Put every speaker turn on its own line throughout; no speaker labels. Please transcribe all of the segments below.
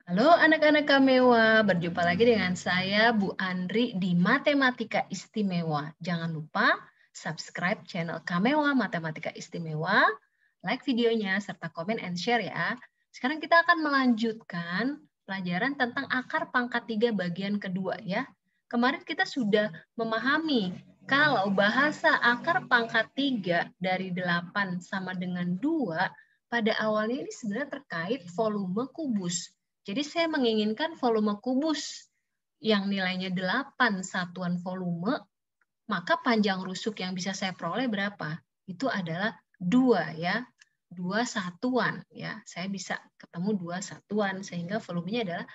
Halo anak-anak Kamewa, berjumpa lagi dengan saya Bu Andri di Matematika Istimewa. Jangan lupa subscribe channel Kamewa Matematika Istimewa, like videonya, serta komen and share ya. Sekarang kita akan melanjutkan pelajaran tentang akar pangkat 3 bagian kedua ya. Kemarin kita sudah memahami kalau bahasa akar pangkat 3 dari 8 sama dengan 2, pada awalnya ini sebenarnya terkait volume kubus. Jadi saya menginginkan volume kubus yang nilainya 8 satuan volume, maka panjang rusuk yang bisa saya peroleh berapa? Itu adalah 2 ya. 2 satuan ya. Saya bisa ketemu 2 satuan sehingga volumenya adalah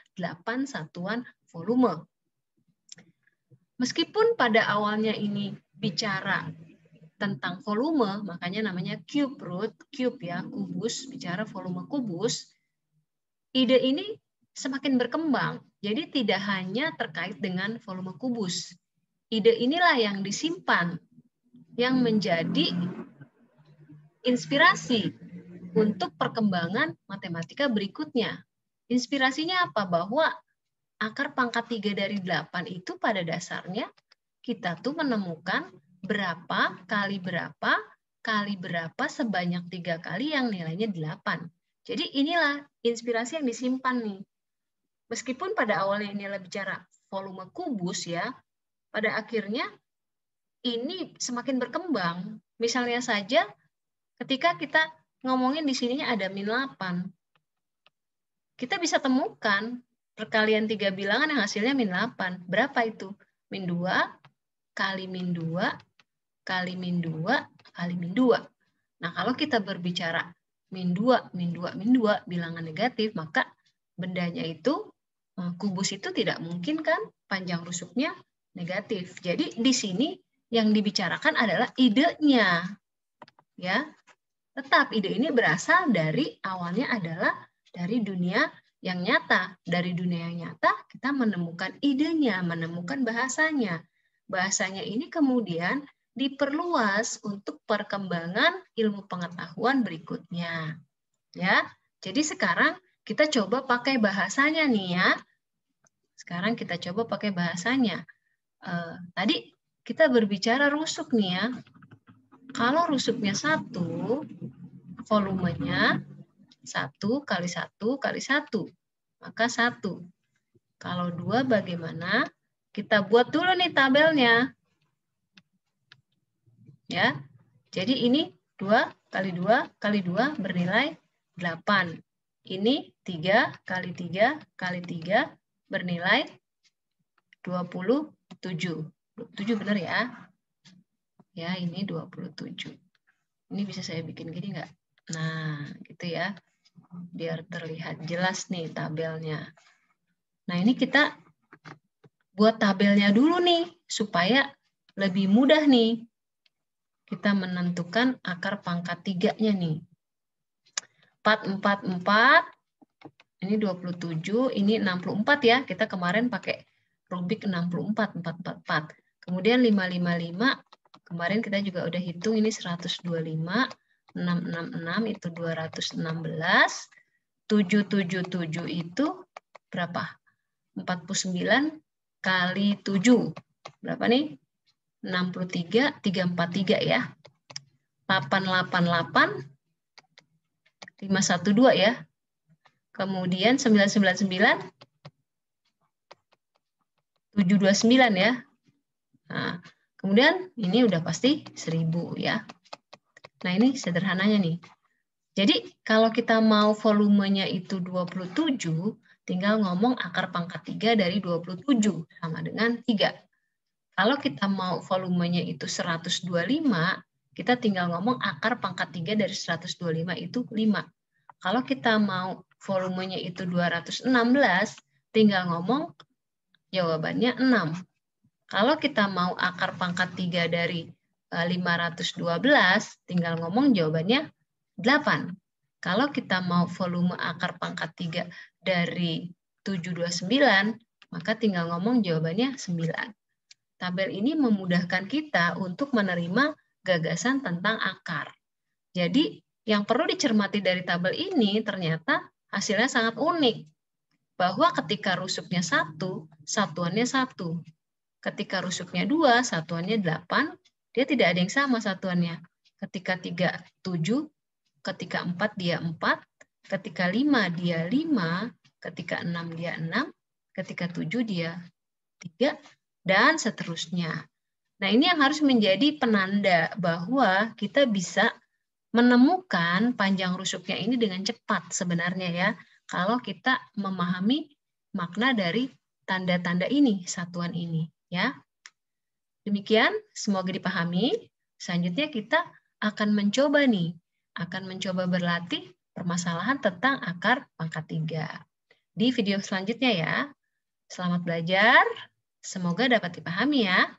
8 satuan volume. Meskipun pada awalnya ini bicara tentang volume, makanya namanya cube root, cube ya, kubus, bicara volume kubus. Ide ini semakin berkembang, jadi tidak hanya terkait dengan volume kubus. Ide inilah yang disimpan, yang menjadi inspirasi untuk perkembangan matematika berikutnya. Inspirasinya apa? Bahwa akar pangkat 3 dari 8 itu pada dasarnya kita tuh menemukan berapa kali berapa sebanyak 3 kali yang nilainya 8. Jadi inilah inspirasi yang disimpan nih. Meskipun pada awalnya ini adalah bicara volume kubus ya, pada akhirnya ini semakin berkembang. Misalnya saja ketika kita ngomongin di sininya ada min 8. Kita bisa temukan perkalian 3 bilangan yang hasilnya min 8. Berapa itu? Min 2 kali min 2 kali min 2 kali min 2. Nah, kalau kita berbicara min 2, min 2, min 2, bilangan negatif, maka bendanya itu, kubus itu tidak mungkin kan panjang rusuknya negatif. Jadi di sini yang dibicarakan adalah idenya. Ya. Tetap ide ini berasal dari awalnya adalah dari dunia yang nyata. Dari dunia yang nyata kita menemukan idenya, menemukan bahasanya. Bahasanya ini kemudian diperluas untuk perkembangan ilmu pengetahuan berikutnya. Ya. Jadi sekarang kita coba pakai bahasanya nih ya. Sekarang kita coba pakai bahasanya. Tadi kita berbicara rusuk nih ya. Kalau rusuknya 1, volumenya 1 kali 1 kali 1, maka 1. Kalau 2 bagaimana? Kita buat dulu nih tabelnya. Ya. Jadi ini 2 kali 2 kali 2 bernilai 8. Ini 3 kali 3 kali 3 bernilai 27. 27 benar ya? Ya, ini 27. Ini bisa saya bikin gini nggak? Nah, gitu ya. Biar terlihat jelas nih tabelnya. Nah, ini kita buat tabelnya dulu nih, supaya lebih mudah nih. Kita menentukan akar pangkat 3-nya nih. 4, 4, 4. Ini 27, ini 64 ya. Kita kemarin pakai rubik 64, 4, 4, 4. Kemudian 5, 5, 5. Kemarin kita juga udah hitung ini 125. 6, 6, 6 itu 216. 7, 7, 7 itu berapa? 49 kali 7. Berapa nih? 63, 343 ya. 888, 512 ya. Kemudian 999, 729 ya. Nah, kemudian ini udah pasti 1000 ya. Nah, ini sederhananya nih. Jadi, kalau kita mau volumenya itu 27, tinggal ngomong akar pangkat 3 dari 27, sama dengan 3. Kalau kita mau volumenya itu 125, kita tinggal ngomong akar pangkat 3 dari 125 itu 5. Kalau kita mau volumenya itu 216, tinggal ngomong jawabannya 6. Kalau kita mau akar pangkat 3 dari 512, tinggal ngomong jawabannya 8. Kalau kita mau volume akar pangkat 3 dari 729, maka tinggal ngomong jawabannya 9. Tabel ini memudahkan kita untuk menerima gagasan tentang akar. Jadi, yang perlu dicermati dari tabel ini ternyata hasilnya sangat unik. bahwa ketika rusuknya 1, satuannya 1. Ketika rusuknya 2, satuannya 8, dia tidak ada yang sama satuannya. Ketika 3, 7, ketika 4 dia 4, ketika 5 dia 5, ketika 6 dia 6, ketika 7 dia 3, dan seterusnya. Nah, ini yang harus menjadi penanda bahwa kita bisa menemukan panjang rusuknya ini dengan cepat sebenarnya ya, kalau kita memahami makna dari tanda-tanda ini, satuan ini ya. Demikian, semoga dipahami. Selanjutnya kita akan mencoba berlatih permasalahan tentang akar pangkat 3. Di video selanjutnya ya. Selamat belajar, semoga dapat dipahami ya.